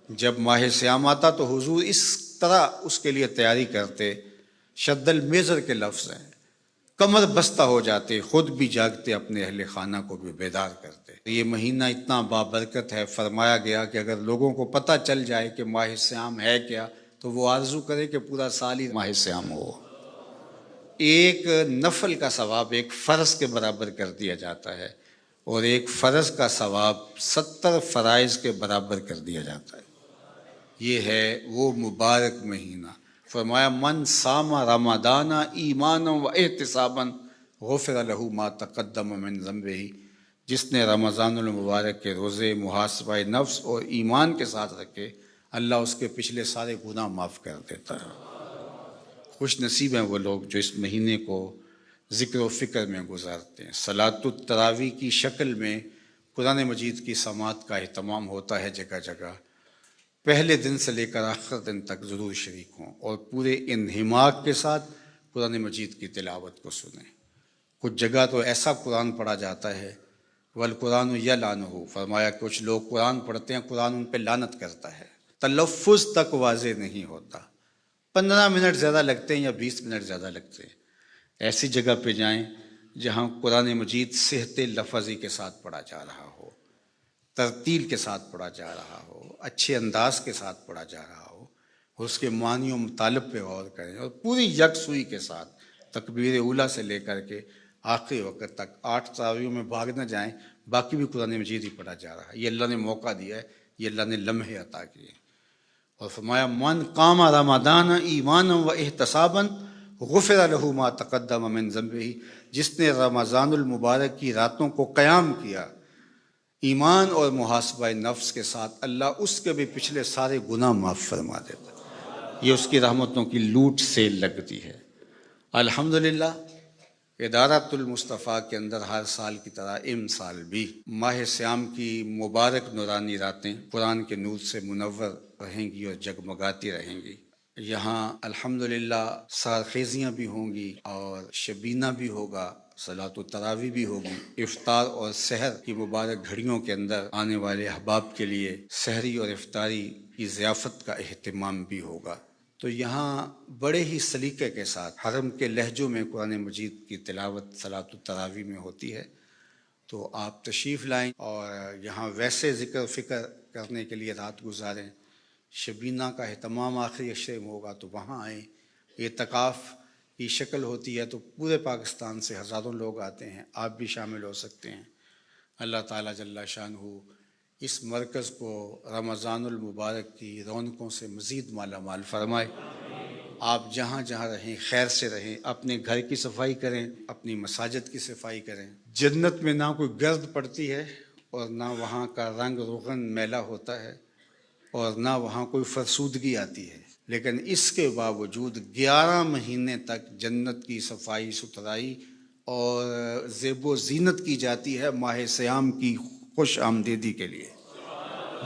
جب ماہ سیام آتا تو حضور اس طرح اس کے لیے تیاری کرتے، شد المیزر کے لفظ ہیں، کمر بستہ ہو جاتے، خود بھی جاگتے، اپنے اہل خانہ کو بھی بیدار کرتے۔ یہ مہینہ اتنا بابرکت ہے، فرمایا گیا کہ اگر لوگوں کو پتہ چل جائے کہ ماہ سیام ہے کیا تو وہ آرزو کرے کہ پورا سال ہی ماہ سیام ہو۔ ایک نفل کا ثواب ایک فرض کے برابر کر دیا جاتا ہے، اور ایک فرض کا ثواب 70 فرائض کے برابر کر دیا جاتا ہے۔ یہ ہے وہ مبارک مہینہ۔ فرمایا من صام رمضان ایمانا و احتسابا غفر له ما تقدم من ذنبہ، جس نے رمضان المبارک کے روزے محاسبہ نفس اور ایمان کے ساتھ رکھے، اللہ اس کے پچھلے سارے گناہ معاف کر دیتا ہے۔ خوش نصیب ہیں وہ لوگ جو اس مہینے کو ذکر و فکر میں گزارتے ہیں۔ صلاۃ التراویح کی شکل میں قرآن مجید کی سماعت کا اہتمام ہوتا ہے جگہ جگہ۔ پہلے دن سے لے کر آخر دن تک ضرور شریک ہوں اور پورے انہماک کے ساتھ قرآن مجید کی تلاوت کو سنیں۔ کچھ جگہ تو ایسا قرآن پڑھا جاتا ہے، والقرآن یلعنہ، فرمایا کچھ لوگ قرآن پڑھتے ہیں، قرآن ان پہ لعنت کرتا ہے، تلفظ تک واضح نہیں ہوتا، 15 منٹ زیادہ لگتے ہیں یا 20 منٹ زیادہ لگتے ہیں۔ ایسی جگہ پہ جائیں جہاں قرآن مجید صحت لفظی کے ساتھ پڑھا جا رہا ہو، ترتیل کے ساتھ پڑھا جا رہا ہو، اچھے انداز کے ساتھ پڑھا جا رہا ہو، اس کے معنی و مطالب پہ غور کریں، اور پوری یکسوئی کے ساتھ تکبیر اولیٰ سے لے کر کے آخری وقت تک 8 تراویحوں میں بھاگ نہ جائیں، باقی بھی قرآن مجید ہی پڑھا جا رہا ہے۔ یہ اللہ نے موقع دیا ہے، یہ اللہ نے لمحے عطا کیے۔ اور فرمایا من قام رمضان ایمانا و احتسابا غفر له ما تقدم من ذنبہ، جس نے رمضان المبارک کی راتوں کو قیام کیا ایمان اور محاسبہ نفس کے ساتھ، اللہ اس کے بھی پچھلے سارے گناہ معاف فرما دیتا ہے۔ یہ اس کی رحمتوں کی لوٹ سے لگتی ہے۔ الحمدللہ ادارۃ المصطفیٰ کے اندر ہر سال کی طرح ام سال بھی ماہ سیام کی مبارک نورانی راتیں قرآن کے نور سے منور رہیں گی اور جگمگاتی رہیں گی۔ یہاں الحمدللہ سحرخیزیاں بھی ہوں گی اور شبینہ بھی ہوگا، صلاۃ التراویح بھی ہوگی، افطار اور سحر کی مبارک گھڑیوں کے اندر آنے والے احباب کے لیے سحری اور افطاری کی ضیافت کا اہتمام بھی ہوگا۔ تو یہاں بڑے ہی سلیقے کے ساتھ حرم کے لہجوں میں قرآن مجید کی تلاوت صلاۃ التراویح میں ہوتی ہے، تو آپ تشریف لائیں اور یہاں ویسے ذکر و فکر کرنے کے لیے رات گزاریں۔ شبینہ کا اہتمام آخری عشرے میں ہوگا تو وہاں آئیں۔ اعتکاف کی شکل ہوتی ہے تو پورے پاکستان سے ہزاروں لوگ آتے ہیں، آپ بھی شامل ہو سکتے ہیں۔ اللہ تعالیٰ جل شانہ اس مرکز کو رمضان المبارک کی رونقوں سے مزید مالا مال فرمائے۔ آپ جہاں جہاں رہیں خیر سے رہیں، اپنے گھر کی صفائی کریں، اپنی مساجد کی صفائی کریں۔ جنت میں نہ کوئی گرد پڑتی ہے اور نہ وہاں کا رنگ روغن میلا ہوتا ہے اور نہ وہاں کوئی فرسودگی آتی ہے، لیکن اس کے باوجود 11 مہینے تک جنت کی صفائی ستھرائی اور زیب و زینت کی جاتی ہے ماہ سیام کی خوش آمدیدی کے لیے۔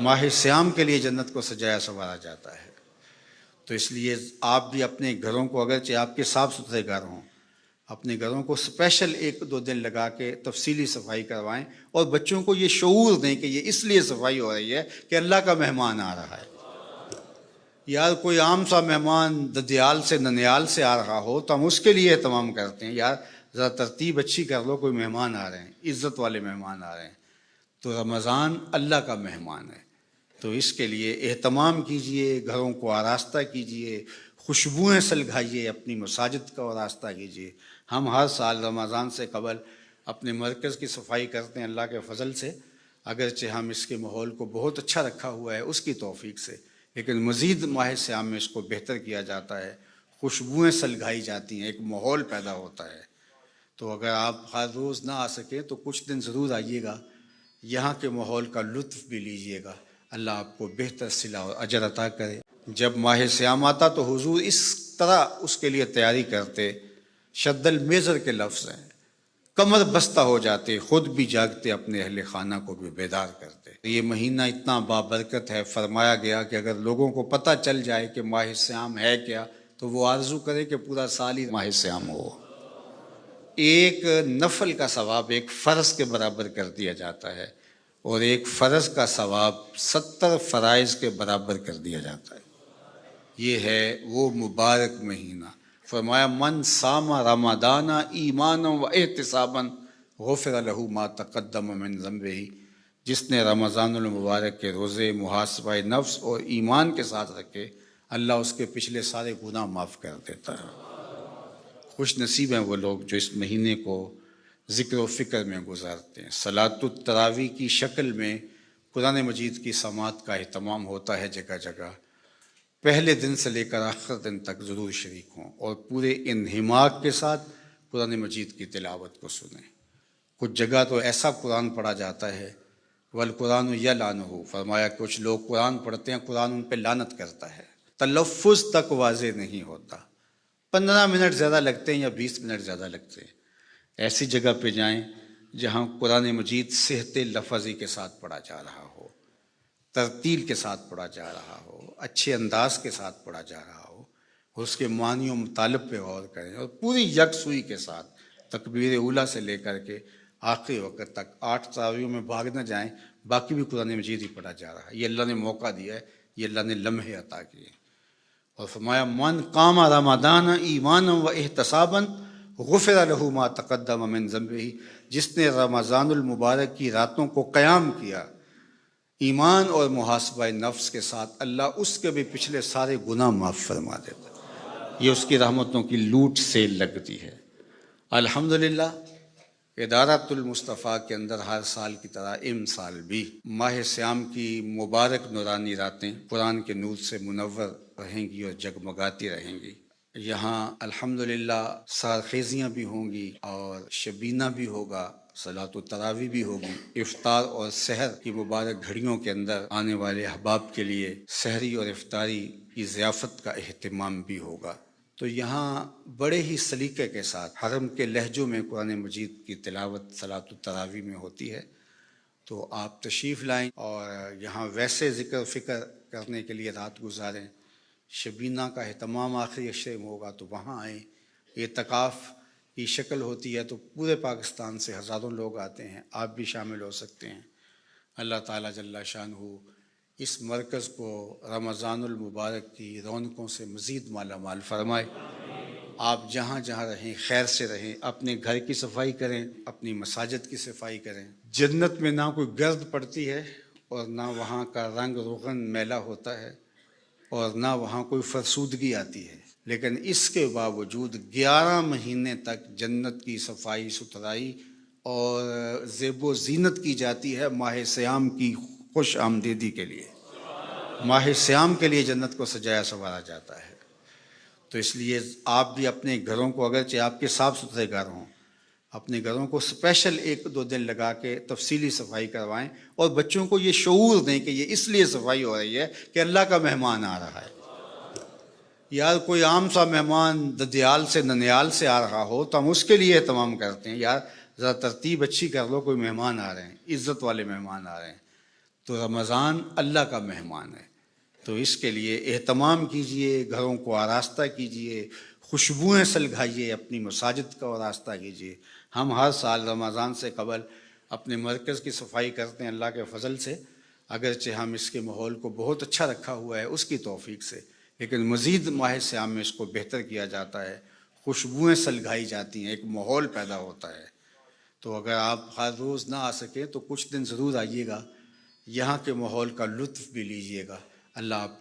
ماہ سیام کے لیے جنت کو سجایا سنوارا جاتا ہے۔ تو اس لیے آپ بھی اپنے گھروں کو، اگرچہ آپ کے صاف ستھرے گھر ہوں، اپنے گھروں کو اسپیشل 1-2 دن لگا کے تفصیلی صفائی کروائیں، اور بچوں کو یہ شعور دیں کہ یہ اس لیے صفائی ہو رہی ہے کہ اللہ کا مہمان آ رہا ہے۔ یار کوئی عام سا مہمان ددیال سے ننیال سے آ رہا ہو تو ہم اس کے لیے اہتمام کرتے ہیں، یار ذرا ترتیب اچھی کر لو، کوئی مہمان آ رہے ہیں، عزت والے مہمان آ رہے ہیں۔ تو رمضان اللہ کا مہمان ہے، تو اس کے لیے اہتمام کیجئے، گھروں کو آراستہ کیجئے، خوشبوئیں سلگائیے، اپنی مساجد کا آراستہ کیجئے۔ ہم ہر سال رمضان سے قبل اپنے مرکز کی صفائی کرتے ہیں اللہ کے فضل سے، اگرچہ ہم اس کے ماحول کو بہت اچھا رکھا ہوا ہے اس کی توفیق سے، لیکن مزید ماہ سیام میں اس کو بہتر کیا جاتا ہے، خوشبوئیں سلگائی جاتی ہیں، ایک ماحول پیدا ہوتا ہے۔ تو اگر آپ ہر روز نہ آ سکیں تو کچھ دن ضرور آئیے گا، یہاں کے ماحول کا لطف بھی لیجیے گا۔ اللہ آپ کو بہتر صلہ اور اجر عطا کرے۔ جب ماہ سیام آتا تو حضور اس طرح اس کے لیے تیاری کرتے، شد المیزر کے لفظ ہیں، کمر بستہ ہو جاتے، خود بھی جاگتے، اپنے اہل خانہ کو بھی بیدار کرتے۔ یہ مہینہ اتنا بابرکت ہے، فرمایا گیا کہ اگر لوگوں کو پتہ چل جائے کہ ماہ سیام ہے کیا تو وہ آرزو کرے کہ پورا سال ہی ماہ سیام ہو۔ ایک نفل کا ثواب ایک فرض کے برابر کر دیا جاتا ہے، اور ایک فرض کا ثواب 70 فرائض کے برابر کر دیا جاتا ہے۔ یہ ہے وہ مبارک مہینہ۔ فرمایا من صام رمضان ایمانا و احتسابا غفر له ما تقدم من ذنبہ، جس نے رمضان المبارک کے روزے محاسبہ نفس اور ایمان کے ساتھ رکھے، اللہ اس کے پچھلے سارے گناہ معاف کر دیتا ہے۔ خوش نصیب ہیں وہ لوگ جو اس مہینے کو ذکر و فکر میں گزارتے ہیں۔ صلاۃ التراویح کی شکل میں قرآن مجید کی سماعت کا اہتمام ہوتا ہے جگہ جگہ۔ پہلے دن سے لے کر آخر دن تک ضرور شریک ہوں اور پورے انہماک کے ساتھ قرآن مجید کی تلاوت کو سنیں۔ کچھ جگہ تو ایسا قرآن پڑھا جاتا ہے والقرآن یلعنہ، فرمایا کچھ لوگ قرآن پڑھتے ہیں، قرآن ان پہ لعنت کرتا ہے، تلفظ تک واضح نہیں ہوتا، 15 منٹ زیادہ لگتے ہیں یا 20 منٹ زیادہ لگتے ہیں۔ ایسی جگہ پہ جائیں جہاں قرآن مجید صحت لفظی کے ساتھ پڑھا جا رہا ہو، ترتیل کے ساتھ پڑھا جا رہا ہو، اچھے انداز کے ساتھ پڑھا جا رہا ہو، اور اس کے معنی و مطالب پہ غور کریں، اور پوری یکسوئی کے ساتھ تکبیر اولیٰ سے لے کر کے آخری وقت تک 8 تراویحوں میں بھاگ نہ جائیں، باقی بھی قرآن مجید ہی پڑھا جا رہا ہے۔ یہ اللہ نے موقع دیا ہے، یہ اللہ نے لمحے عطا کیے۔ اور فرمایا من قام رمضان ایمانا و احتسابا غفر له ما تقدم من ذنبہ، جس نے رمضان المبارک کی راتوں کو قیام کیا ایمان اور محاسبہ نفس کے ساتھ، اللہ اس کے بھی پچھلے سارے گناہ معاف فرما دیتا ہے۔ یہ اس کی رحمتوں کی لوٹ سے لگتی ہے۔ الحمدللہ ادارۃ المصطفیٰ کے اندر ہر سال کی طرح ام سال بھی ماہ سیام کی مبارک نورانی راتیں قرآن کے نور سے منور رہیں گی اور جگمگاتی رہیں گی۔ یہاں الحمدللہ سحرخیزیاں بھی ہوں گی اور شبینہ بھی ہوگا، صلاۃ التراویح بھی ہوگی، افطار اور سحر کی مبارک گھڑیوں کے اندر آنے والے احباب کے لیے سحری اور افطاری کی ضیافت کا اہتمام بھی ہوگا۔ تو یہاں بڑے ہی سلیقے کے ساتھ حرم کے لہجوں میں قرآن مجید کی تلاوت صلاۃ التراویح میں ہوتی ہے۔ تو آپ تشریف لائیں اور یہاں ویسے ذکر و فکر کرنے کے لیے رات گزاریں۔ شبینہ کا اہتمام آخری عشرے میں ہوگا تو وہاں آئیں۔ اعتکاف کی شکل ہوتی ہے تو پورے پاکستان سے ہزاروں لوگ آتے ہیں، آپ بھی شامل ہو سکتے ہیں۔ اللہ تعالیٰ جل شانہ اس مرکز کو رمضان المبارک کی رونقوں سے مزید مالا مال فرمائے۔ آپ جہاں جہاں رہیں خیر سے رہیں، اپنے گھر کی صفائی کریں، اپنی مساجد کی صفائی کریں۔ جنت میں نہ کوئی گرد پڑتی ہے اور نہ وہاں کا رنگ روغن میلا ہوتا ہے اور نہ وہاں کوئی فرسودگی آتی ہے، لیکن اس کے باوجود 11 مہینے تک جنت کی صفائی ستھرائی اور زیب و زینت کی جاتی ہے ماہ سیام کی خوش آمدیدی کے لیے۔ ماہ سیام کے لیے جنت کو سجایا سنوارا جاتا ہے۔ تو اس لیے آپ بھی اپنے گھروں کو، اگرچہ آپ کے صاف ستھرے گھر ہوں، اپنے گھروں کو اسپیشل 1-2 دن لگا کے تفصیلی صفائی کروائیں اور بچوں کو یہ شعور دیں کہ یہ اس لیے صفائی ہو رہی ہے کہ اللہ کا مہمان آ رہا ہے۔ یار کوئی عام سا مہمان ددیال سے ننیال سے آ رہا ہو تو ہم اس کے لیے اہتمام کرتے ہیں، یار ذرا ترتیب اچھی کر لو، کوئی مہمان آ رہے ہیں، عزت والے مہمان آ رہے ہیں۔ تو رمضان اللہ کا مہمان ہے، تو اس کے لیے اہتمام کیجئے، گھروں کو آراستہ کیجئے، خوشبوئیں سلگائیے، اپنی مساجد کا آراستہ کیجئے۔ ہم ہر سال رمضان سے قبل اپنے مرکز کی صفائی کرتے ہیں اللہ کے فضل سے، اگرچہ ہم اس کے ماحول کو بہت اچھا رکھا ہوا ہے اس کی توفیق سے، لیکن مزید ماہ سیام میں اس کو بہتر کیا جاتا ہے، خوشبوئیں سلگائی جاتی ہیں، ایک ماحول پیدا ہوتا ہے۔ تو اگر آپ ہر روز نہ آ سکیں تو کچھ دن ضرور آئیے گا، یہاں کے ماحول کا لطف بھی لیجیے گا۔ اللہ آپ